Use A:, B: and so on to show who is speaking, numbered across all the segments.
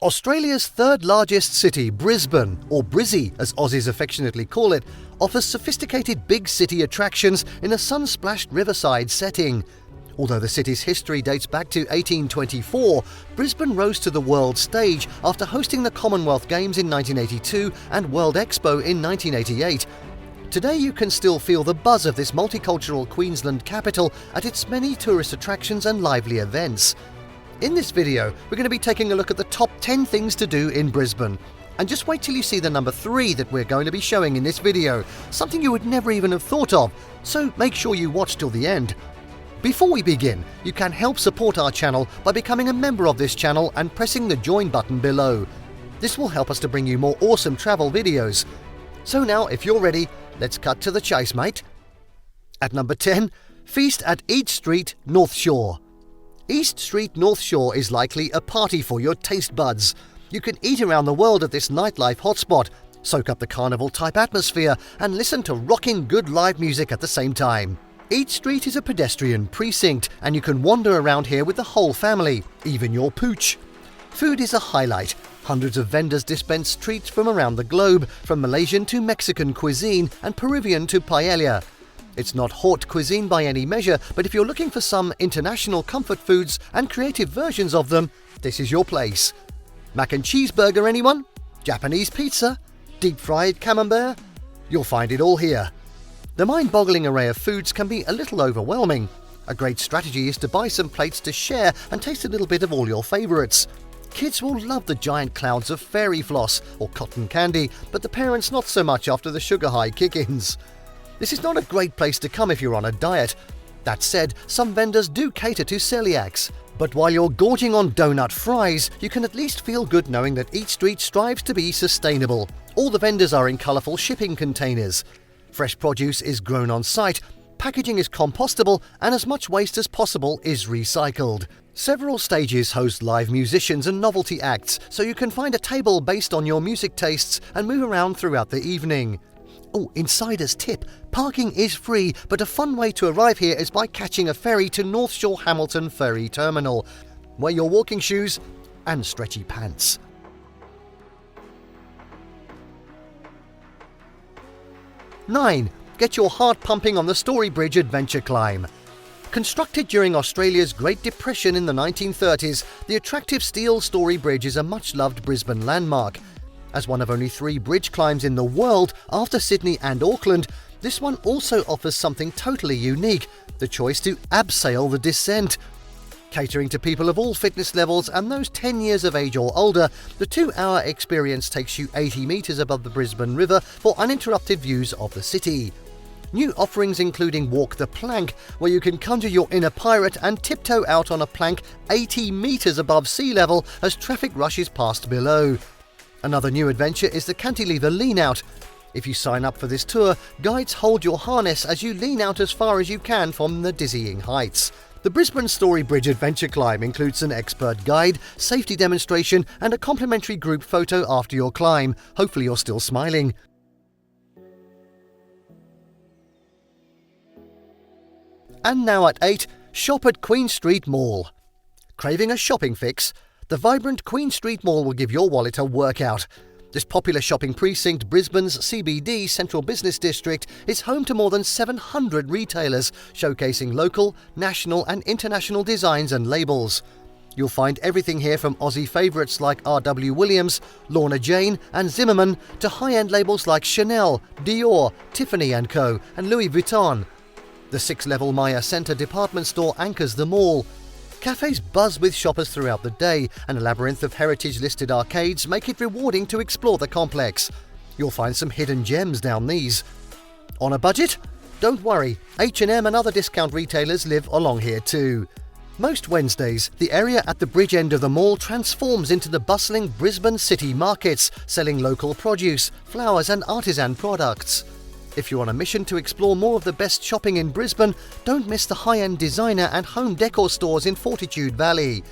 A: Australia's third largest city, Brisbane, or Brizzy as Aussies affectionately call it, offers sophisticated big city attractions in a sun-splashed riverside setting. Although the city's history dates back to 1824, Brisbane rose to the world stage after hosting the Commonwealth Games in 1982 and World Expo in 1988. Today you can still feel the buzz of this multicultural Queensland capital at its many tourist attractions and lively events. In this video, we're going to be taking a look at the top 10 things to do in Brisbane. And just wait till you see the number 3 that we're going to be showing in this video, something you would never even have thought of, so make sure you watch till the end. Before we begin, you can help support our channel by becoming a member of this channel and pressing the join button below. This will help us to bring you more awesome travel videos. So now, if you're ready, let's cut to the chase, mate. At number 10, feast at East Street, Northshore. East Street Northshore is likely a party for your taste buds. You can eat around the world at this nightlife hotspot, soak up the carnival-type atmosphere, and listen to rocking good live music at the same time. East Street is a pedestrian precinct, and you can wander around here with the whole family, even your pooch. Food is a highlight. Hundreds of vendors dispense treats from around the globe, from Malaysian to Mexican cuisine and Peruvian to paella. It's not haute cuisine by any measure, but if you're looking for some international comfort foods and creative versions of them, this is your place. Mac and cheeseburger, anyone? Japanese pizza? Deep-fried camembert? You'll find it all here. The mind-boggling array of foods can be a little overwhelming. A great strategy is to buy some plates to share and taste a little bit of all your favourites. Kids will love the giant clouds of fairy floss or cotton candy, but the parents not so much after the sugar high kick-ins. This is not a great place to come if you're on a diet. That said, some vendors do cater to celiacs. But while you're gorging on donut fries, you can at least feel good knowing that East Street strives to be sustainable. All the vendors are in colourful shipping containers. Fresh produce is grown on site, packaging is compostable, and as much waste as possible is recycled. Several stages host live musicians and novelty acts, so you can find a table based on your music tastes and move around throughout the evening. Oh, insider's tip, parking is free, but a fun way to arrive here is by catching a ferry to Northshore Hamilton Ferry Terminal. Wear your walking shoes and stretchy pants. 9. Get your heart pumping on the Story Bridge adventure climb. Constructed during Australia's Great Depression in the 1930s, the attractive steel Story Bridge is a much-loved Brisbane landmark. As one of only 3 bridge climbs in the world after Sydney and Auckland, this one also offers something totally unique, the choice to abseil the descent. Catering to people of all fitness levels and those 10 years of age or older, the 2-hour experience takes you 80 metres above the Brisbane River for uninterrupted views of the city. New offerings including Walk the Plank, where you can conjure your inner pirate and tiptoe out on a plank 80 metres above sea level as traffic rushes past below. Another new adventure is the Cantilever Lean Out. If you sign up for this tour, guides hold your harness as you lean out as far as you can from the dizzying heights. The Brisbane Story Bridge adventure climb includes an expert guide, safety demonstration, and a complimentary group photo after your climb. Hopefully you're still smiling. And now at 8, shop at Queen Street Mall. Craving a shopping fix? The vibrant Queen Street Mall will give your wallet a workout. This popular shopping precinct, Brisbane's CBD Central Business District, is home to more than 700 retailers, showcasing local, national and international designs and labels. You'll find everything here from Aussie favourites like R.W. Williams, Lorna Jane and Zimmermann to high-end labels like Chanel, Dior, Tiffany & Co and Louis Vuitton. The 6-level Maya Centre department store anchors the mall. Cafes buzz with shoppers throughout the day, and a labyrinth of heritage-listed arcades make it rewarding to explore the complex. You'll find some hidden gems down these. On a budget? Don't worry, H&M and other discount retailers live along here too. Most Wednesdays, the area at the bridge end of the mall transforms into the bustling Brisbane city markets, selling local produce, flowers and artisan products. If you're on a mission to explore more of the best shopping in Brisbane, don't miss the high-end designer and home decor stores in Fortitude Valley.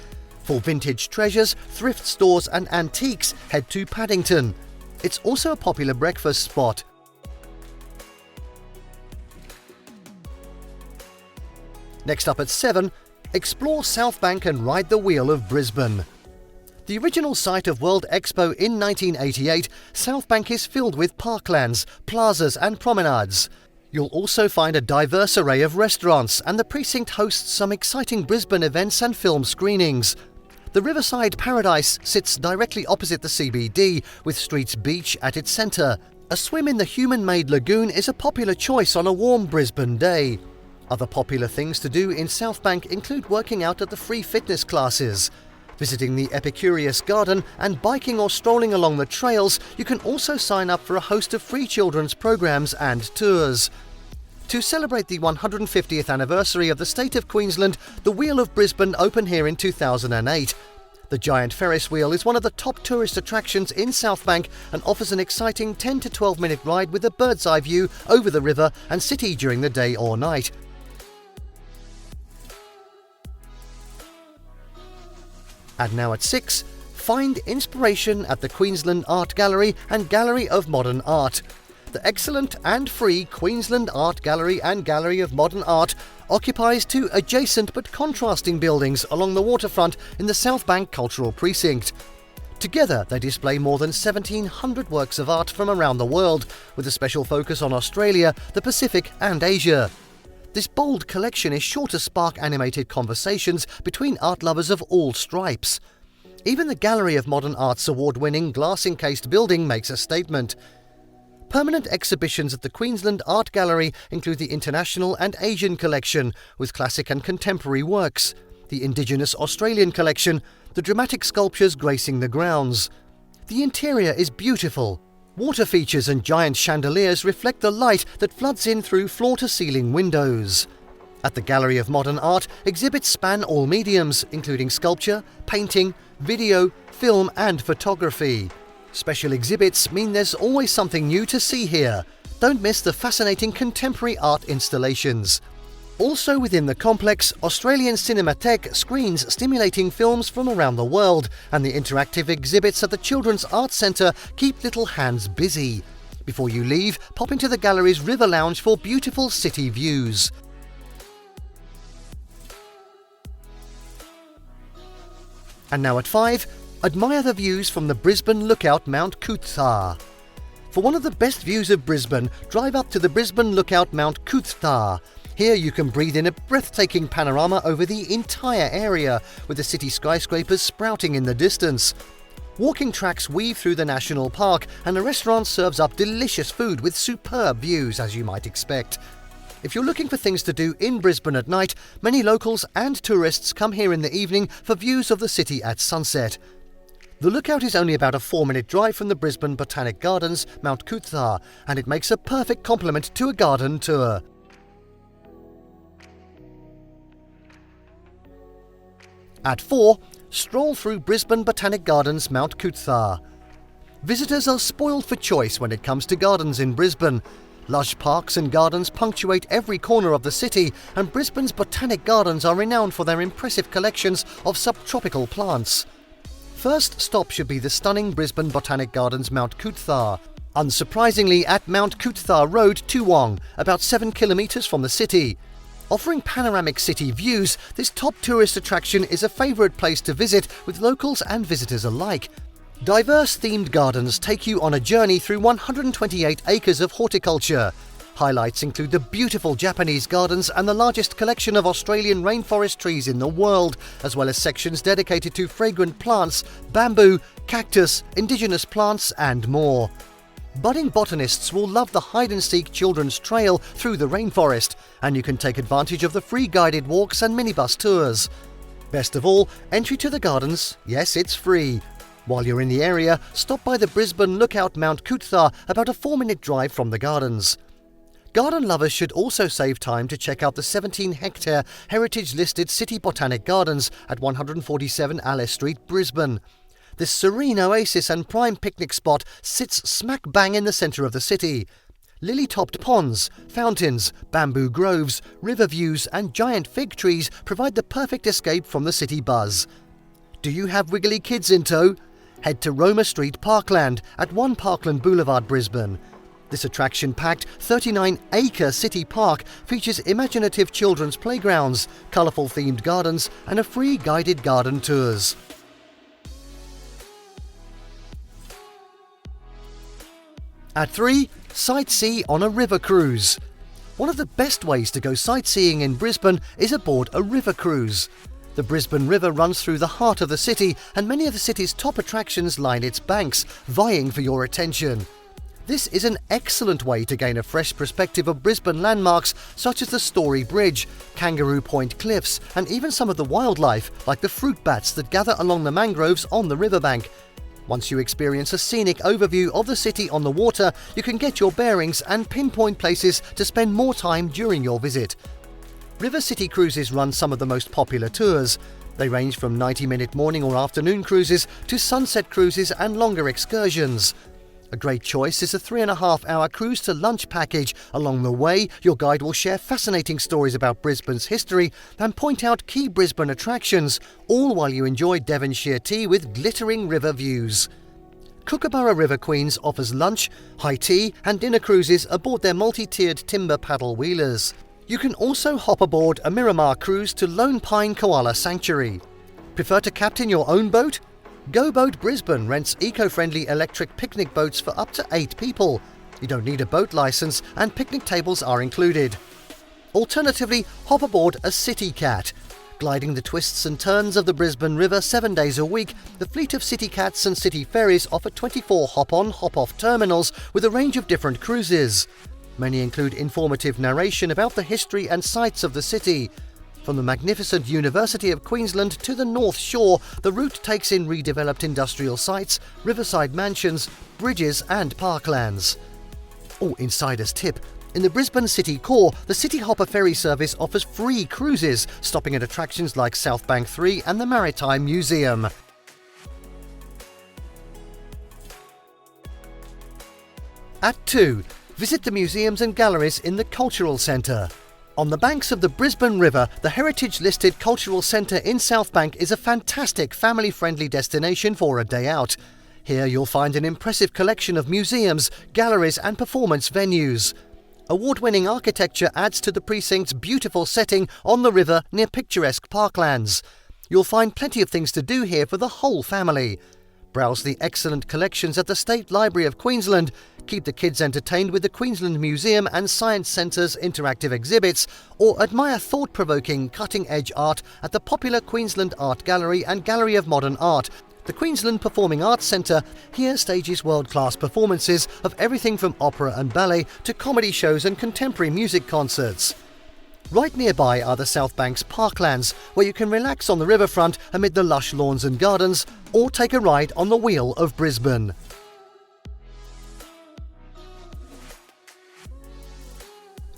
A: For vintage treasures, thrift stores and antiques, head to Paddington. It's also a popular breakfast spot. Next up at 7, explore South Bank and ride the wheel of Brisbane. The original site of World Expo in 1988, South Bank is filled with parklands, plazas and promenades. You'll also find a diverse array of restaurants, and the precinct hosts some exciting Brisbane events and film screenings. The Riverside Paradise sits directly opposite the CBD, with Streets Beach at its centre. A swim in the human-made lagoon is a popular choice on a warm Brisbane day. Other popular things to do in South Bank include working out at the free fitness classes. Visiting the Epicurious Garden and biking or strolling along the trails. You can also sign up for a host of free children's programs and tours. To celebrate the 150th anniversary of the state of Queensland, the Wheel of Brisbane opened here in 2008. The giant Ferris wheel is one of the top tourist attractions in South Bank and offers an exciting 10 to 12 minute ride with a bird's eye view over the river and city during the day or night. And now at 6, find inspiration at the Queensland Art Gallery and Gallery of Modern Art. The excellent and free Queensland Art Gallery and Gallery of Modern Art occupies two adjacent but contrasting buildings along the waterfront in the South Bank Cultural Precinct. Together, they display more than 1,700 works of art from around the world, with a special focus on Australia, the Pacific and Asia. This bold collection is sure to spark animated conversations between art lovers of all stripes. Even the Gallery of Modern Art's award-winning glass-encased building makes a statement. Permanent exhibitions at the Queensland Art Gallery include the International and Asian Collection, with classic and contemporary works, the Indigenous Australian Collection, the dramatic sculptures gracing the grounds. The interior is beautiful. Water features and giant chandeliers reflect the light that floods in through floor-to-ceiling windows. At the Gallery of Modern Art, exhibits span all mediums, including sculpture, painting, video, film and photography. Special exhibits mean there's always something new to see here. Don't miss the fascinating contemporary art installations. Also within the complex, Australian Cinematheque screens stimulating films from around the world, and the interactive exhibits at the Children's Arts Centre keep little hands busy. Before you leave, pop into the gallery's River Lounge for beautiful city views. And now at 5, admire the views from the Brisbane Lookout Mount Coot-tha. For one of the best views of Brisbane, drive up to the Brisbane Lookout Mount Coot-tha. Here you can breathe in a breathtaking panorama over the entire area, with the city skyscrapers sprouting in the distance. Walking tracks weave through the national park, and the restaurant serves up delicious food with superb views, as you might expect. If you're looking for things to do in Brisbane at night, many locals and tourists come here in the evening for views of the city at sunset. The lookout is only about a 4-minute drive from the Brisbane Botanic Gardens, Mount Coot-tha, and it makes a perfect complement to a garden tour. At 4, stroll through Brisbane Botanic Gardens, Mount Coot-tha. Visitors are spoiled for choice when it comes to gardens in Brisbane. Lush parks and gardens punctuate every corner of the city, and Brisbane's Botanic Gardens are renowned for their impressive collections of subtropical plants. First stop should be the stunning Brisbane Botanic Gardens, Mount Coot-tha. Unsurprisingly, at Mount Coot-tha Road, Toowong, about 7 kilometres from the city. Offering panoramic city views, this top tourist attraction is a favourite place to visit with locals and visitors alike. Diverse themed gardens take you on a journey through 128 acres of horticulture. Highlights include the beautiful Japanese gardens and the largest collection of Australian rainforest trees in the world, as well as sections dedicated to fragrant plants, bamboo, cactus, indigenous plants and more. Budding botanists will love the hide-and-seek children's trail through the rainforest, and you can take advantage of the free guided walks and minibus tours. Best of all, entry to the gardens, yes, it's free. While you're in the area, stop by the Brisbane Lookout Mount Coot-tha, about a 4-minute drive from the gardens. Garden lovers should also save time to check out the 17-hectare heritage-listed City Botanic Gardens at 147 Alice Street, Brisbane. This serene oasis and prime picnic spot sits smack bang in the centre of the city. Lily-topped ponds, fountains, bamboo groves, river views and giant fig trees provide the perfect escape from the city buzz. Do you have wiggly kids in tow? Head to Roma Street Parkland at 1 Parkland Boulevard, Brisbane. This attraction-packed 39-acre city park features imaginative children's playgrounds, colourful themed gardens and a free guided garden tours. At 3, sightsee on a river cruise. One of the best ways to go sightseeing in Brisbane is aboard a river cruise. The Brisbane River runs through the heart of the city, and many of the city's top attractions line its banks, vying for your attention. This is an excellent way to gain a fresh perspective of Brisbane landmarks such as the Story Bridge, Kangaroo Point Cliffs, and even some of the wildlife like the fruit bats that gather along the mangroves on the riverbank. Once you experience a scenic overview of the city on the water, you can get your bearings and pinpoint places to spend more time during your visit. River City Cruises run some of the most popular tours. They range from 90-minute morning or afternoon cruises to sunset cruises and longer excursions. A great choice is a 3.5-hour cruise to lunch package. Along the way, your guide will share fascinating stories about Brisbane's history and point out key Brisbane attractions, all while you enjoy Devonshire tea with glittering river views. Kookaburra River Queens offers lunch, high tea and dinner cruises aboard their multi-tiered timber paddle wheelers. You can also hop aboard a Miramar cruise to Lone Pine Koala Sanctuary. Prefer to captain your own boat? Go Boat Brisbane rents eco-friendly electric picnic boats for up to 8 people. You don't need a boat license and picnic tables are included. Alternatively, hop aboard a City Cat. Gliding the twists and turns of the Brisbane River 7 days a week, the fleet of City Cats and City Ferries offer 24 hop-on, hop-off terminals with a range of different cruises. Many include informative narration about the history and sights of the city. From the magnificent University of Queensland to the North Shore, the route takes in redeveloped industrial sites, riverside mansions, bridges and parklands. Oh, insider's tip. In the Brisbane city core, the City Hopper ferry service offers free cruises, stopping at attractions like South Bank 3 and the Maritime Museum. At 2, visit the museums and galleries in the Cultural Centre. On the banks of the Brisbane River, the heritage-listed Cultural Centre in South Bank is a fantastic family-friendly destination for a day out. Here you'll find an impressive collection of museums, galleries and performance venues. Award-winning architecture adds to the precinct's beautiful setting on the river near picturesque parklands. You'll find plenty of things to do here for the whole family. Browse the excellent collections at the State Library of Queensland, keep the kids entertained with the Queensland Museum and Science Centre's interactive exhibits, or admire thought-provoking, cutting-edge art at the popular Queensland Art Gallery and Gallery of Modern Art. The Queensland Performing Arts Centre here stages world-class performances of everything from opera and ballet to comedy shows and contemporary music concerts. Right nearby are the South Bank's parklands, where you can relax on the riverfront amid the lush lawns and gardens, or take a ride on the Wheel of Brisbane.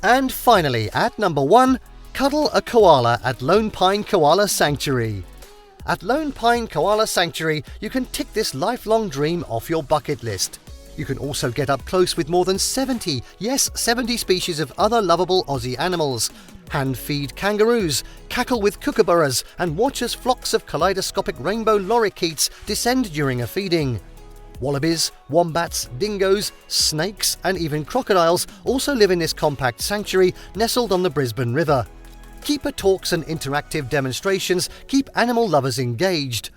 A: And finally, at number 1, cuddle a koala at Lone Pine Koala Sanctuary. At Lone Pine Koala Sanctuary, you can tick this lifelong dream off your bucket list. You can also get up close with more than 70 species of other lovable Aussie animals. Hand-feed kangaroos, cackle with kookaburras, and watch as flocks of kaleidoscopic rainbow lorikeets descend during a feeding. Wallabies, wombats, dingoes, snakes, and even crocodiles also live in this compact sanctuary nestled on the Brisbane River. Keeper talks and interactive demonstrations keep animal lovers engaged.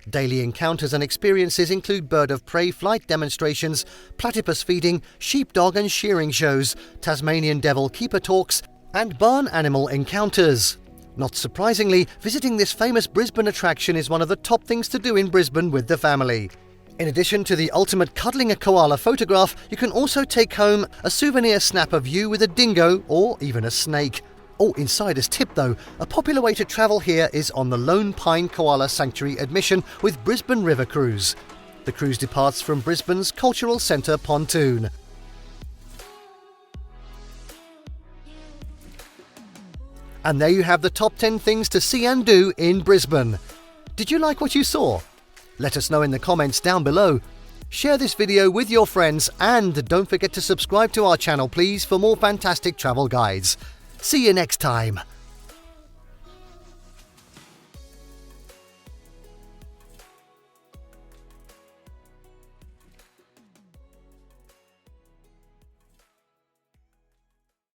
A: Daily encounters and experiences include bird of prey flight demonstrations, platypus feeding, sheepdog and shearing shows, Tasmanian devil keeper talks, and barn animal encounters. Not surprisingly, visiting this famous Brisbane attraction is one of the top things to do in Brisbane with the family. In addition to the ultimate cuddling a koala photograph, you can also take home a souvenir snap of you with a dingo or even a snake. Oh, insider's tip though, a popular way to travel here is on the Lone Pine Koala Sanctuary admission with Brisbane River Cruise. The cruise departs from Brisbane's Cultural Centre pontoon. And there you have the top 10 things to see and do in Brisbane. Did you like what you saw? Let us know in the comments down below. Share this video with your friends and don't forget to subscribe to our channel please for more fantastic travel guides. See you next time.